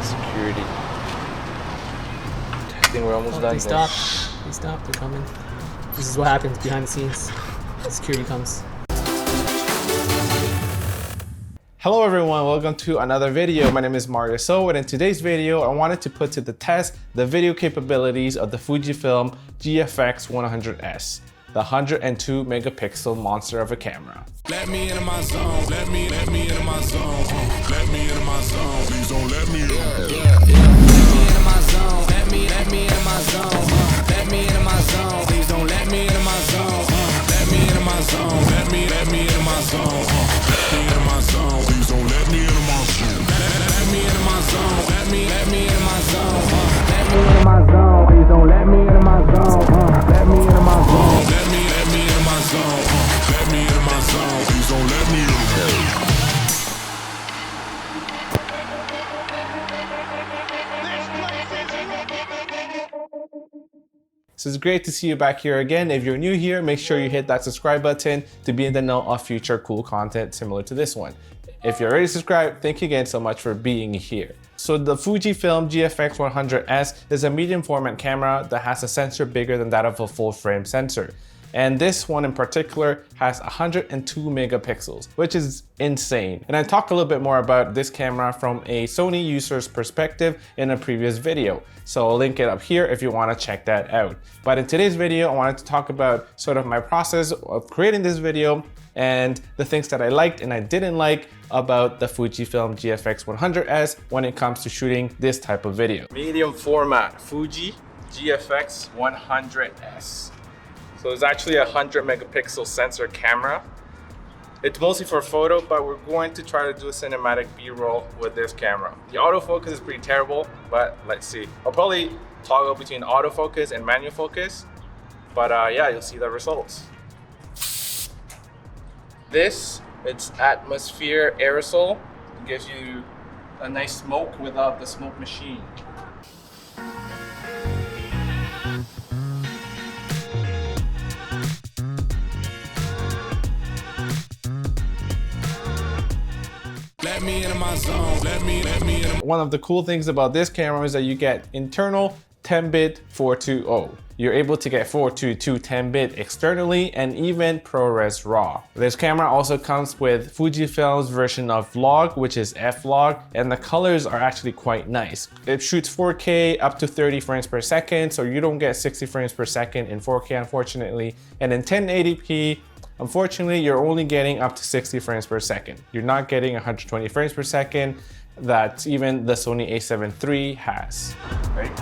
Security. I think we're almost done. They stopped. They stopped. They're coming. This is what happens behind the scenes. Security comes. Hello everyone, welcome to another video. My name is Mario So, and in today's video, I wanted to put to the test the video capabilities of the Fujifilm GFX 100S, the 102 megapixel monster of a camera. Let me into my zone, let me into my zone, let me into my zone, please don't let me into my zone, let me into my zone, let me into my zone, please don't let me into my zone, let me into my zone, let me into my zone, let me into my zone, please don't let me into my zone, let me into my zone, let me into my zone, let me into my zone, please don't let me into my zone, let me into my zone, let me into my zone, let me into my zone, please don't let me into my zone. So it's great to see you back here again. If you're new here, make sure you hit that subscribe button to be in the know of future cool content similar to this one. If you're already subscribed, thank you again so much for being here. So the Fujifilm GFX 100S is a medium format camera that has a sensor bigger than that of a full frame sensor. And this one in particular has 102 megapixels, which is insane. And I talked a little bit more about this camera from a Sony user's perspective in a previous video. So I'll link it up here if you want to check that out. But in today's video, I wanted to talk about sort of my process of creating this video and the things that I liked and I didn't like about the Fujifilm GFX 100S when it comes to shooting this type of video. Medium format Fuji GFX 100S. So it's actually a 100 megapixel sensor camera. It's mostly for photo, but we're going to try to do a cinematic B-roll with this camera. The autofocus is pretty terrible, but let's see. I'll probably toggle between autofocus and manual focus, but yeah, you'll see the results. This, it's atmosphere aerosol. It gives you a nice smoke without the smoke machine. Let me into my zone, let me into. One of the cool things about this camera is that you get internal 10-bit 420. You're able to get 422 10-bit externally and even ProRes RAW. This camera also comes with Fujifilm's version of Vlog, which is F-Log, and the colors are actually quite nice. It shoots 4K up to 30 frames per second, so you don't get 60 frames per second in 4K, unfortunately. And in 1080p, unfortunately, you're only getting up to 60 frames per second. You're not getting 120 frames per second that even the Sony a7 III has. Right?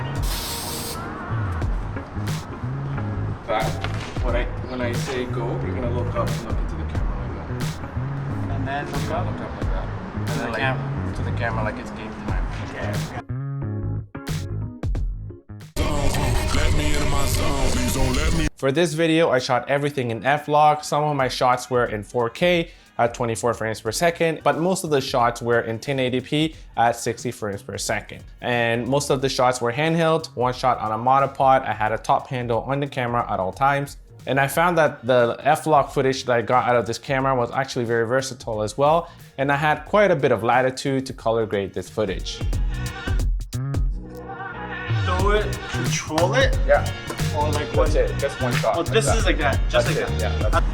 That, when I say go, you're gonna look up and look into the camera like that. And then look up. Look up like that. And then like to the camera like it's game time. Yeah. Let me into my zone, please don't let me. For this video, I shot everything in F-Log. Some of my shots were in 4K at 24 frames per second, but most of the shots were in 1080p at 60 frames per second. And most of the shots were handheld, one shot on a monopod. I had a top handle on the camera at all times. And I found that the F-Log footage that I got out of this camera was actually very versatile as well. And I had quite a bit of latitude to color grade this footage. Throw it, control it? Yeah. Or like That's it, just one shot. Oh, this is like that, just like that. Yeah, that's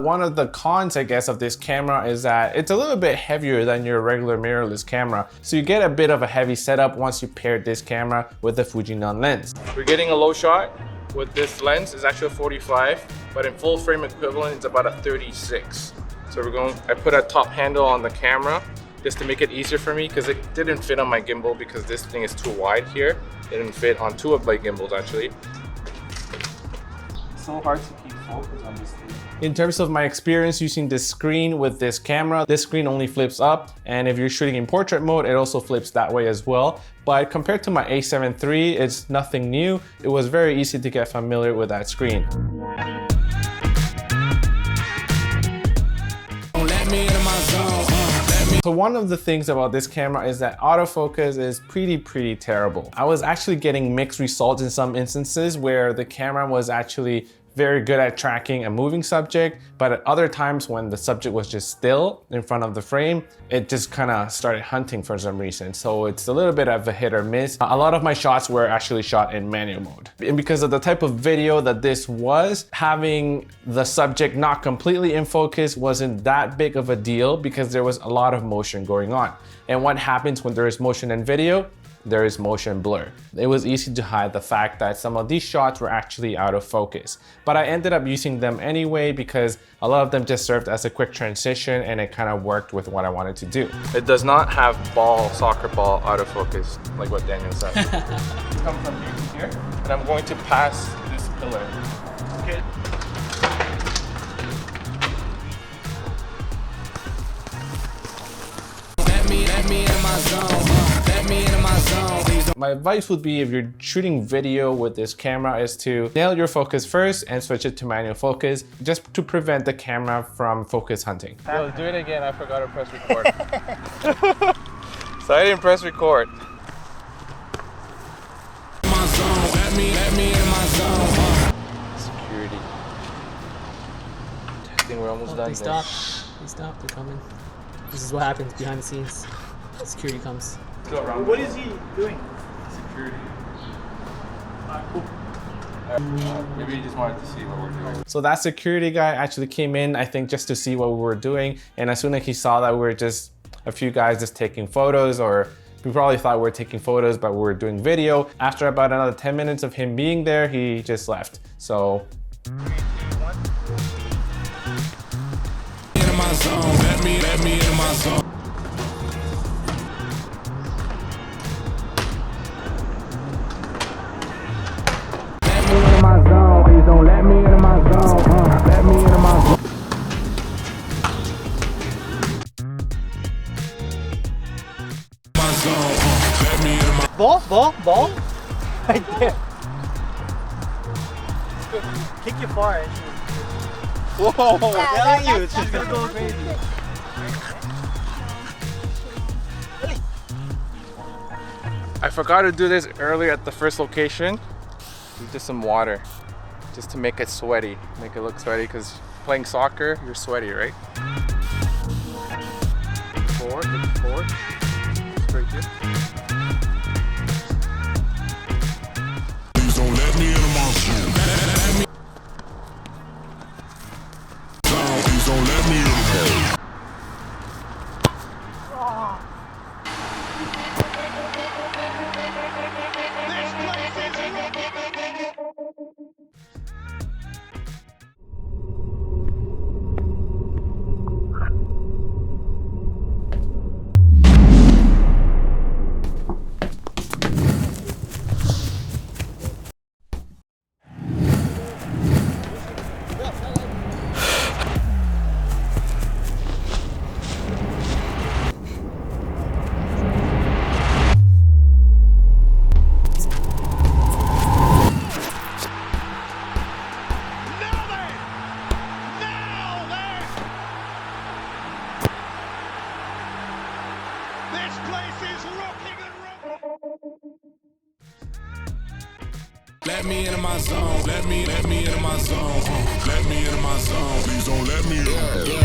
One of the cons, I guess, of this camera is that it's a little bit heavier than your regular mirrorless camera. So you get a bit of a heavy setup once you pair this camera with the Fuji non-lens. We're getting a low shot with this lens. It's actually a 45, but in full frame equivalent, it's about a 36. So I put a top handle on the camera just to make it easier for me because it didn't fit on my gimbal because this thing is too wide here. It didn't fit on two of my gimbals actually. It's so hard to keep focus on this thing. In terms of my experience using this screen with this camera, this screen only flips up, and if you're shooting in portrait mode, it also flips that way as well. But compared to my a7 III, it's nothing new. It was very easy to get familiar with that screen. Let me into my zone. So one of the things about this camera is that autofocus is pretty terrible. I was actually getting mixed results in some instances where the camera was actually very good at tracking a moving subject, but at other times when the subject was just still in front of the frame, it just kind of started hunting for some reason. So it's a little bit of a hit or miss. A lot of my shots were actually shot in manual mode. And because of the type of video that this was, having the subject not completely in focus wasn't that big of a deal because there was a lot of motion going on. And what happens when there is motion in video? There is motion blur. It was easy to hide the fact that some of these shots were actually out of focus, but I ended up using them anyway because a lot of them just served as a quick transition and it kind of worked with what I wanted to do. It does not have soccer ball autofocus like what Daniel said. Come from here to here, and I'm going to pass this pillar. Okay. Let me in my zone. Let me in my zone. My advice would be if you're shooting video with this camera is to nail your focus first and switch it to manual focus just to prevent the camera from focus hunting. Yo, do it again. I forgot to press record. So I didn't press record. My zone. Let me in my zone. Security. I think we're almost done. They stopped. They stopped. They're coming. This is what happens behind the scenes. Security comes. Go around. What is he doing? Security. Cool. Maybe he just wanted to see what we're doing. So that security guy actually came in, I think, just to see what we were doing. And as soon as he saw that we were just a few guys just taking photos, or we probably thought we were taking photos, but we were doing video. After about another 10 minutes of him being there, he just left. So. Let me in my zone. Let me in my zone. Please don't let me in my zone. Let me in my zone. Let me in my Ball? Right there. Kick your far actually. Whoa! I'm telling you, it's just gonna go crazy. I forgot to do this earlier at the first location. Just some water, just to make it sweaty, make it look sweaty. Because playing soccer, you're sweaty, right? Forward, straight here. Please don't let me in my zone. Please don't let me in my zone. Let me in my zone. Let me in my zone. Let me in my zone. Please don't let me in. Let me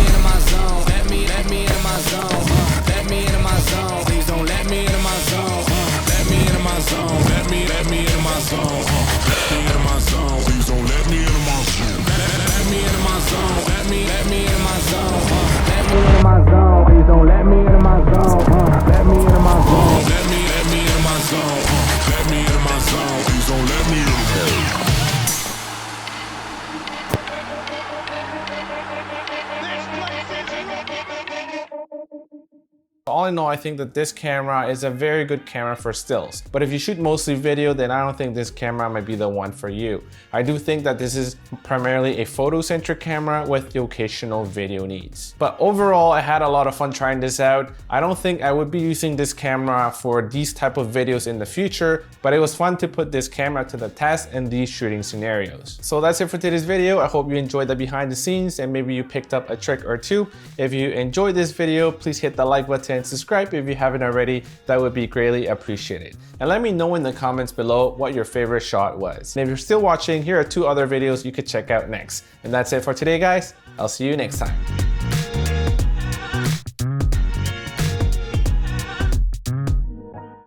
in my zone. Let me in my zone. Let me in my zone. Please don't let me in my zone. Let me in my zone. Let me in my zone. Let me in my zone. Please don't let me in my zone. Let me in my zone. Let me in my zone. Let me in my zone. Please don't let me in my zone. Let me in my zone. Let me in my zone. Let me in my zone. Please don't let me in my zone. All in all, I think that this camera is a very good camera for stills. But if you shoot mostly video, then I don't think this camera might be the one for you. I do think that this is primarily a photo-centric camera with the occasional video needs. But overall, I had a lot of fun trying this out. I don't think I would be using this camera for these type of videos in the future, but it was fun to put this camera to the test in these shooting scenarios. So that's it for today's video. I hope you enjoyed the behind the scenes and maybe you picked up a trick or two. If you enjoyed this video, please hit the like button. and subscribe if you haven't already. That would be greatly appreciated. And let me know in the comments below what your favorite shot was. And if you're still watching, here are 2 other videos you could check out next. And that's it for today, guys. I'll see you next time.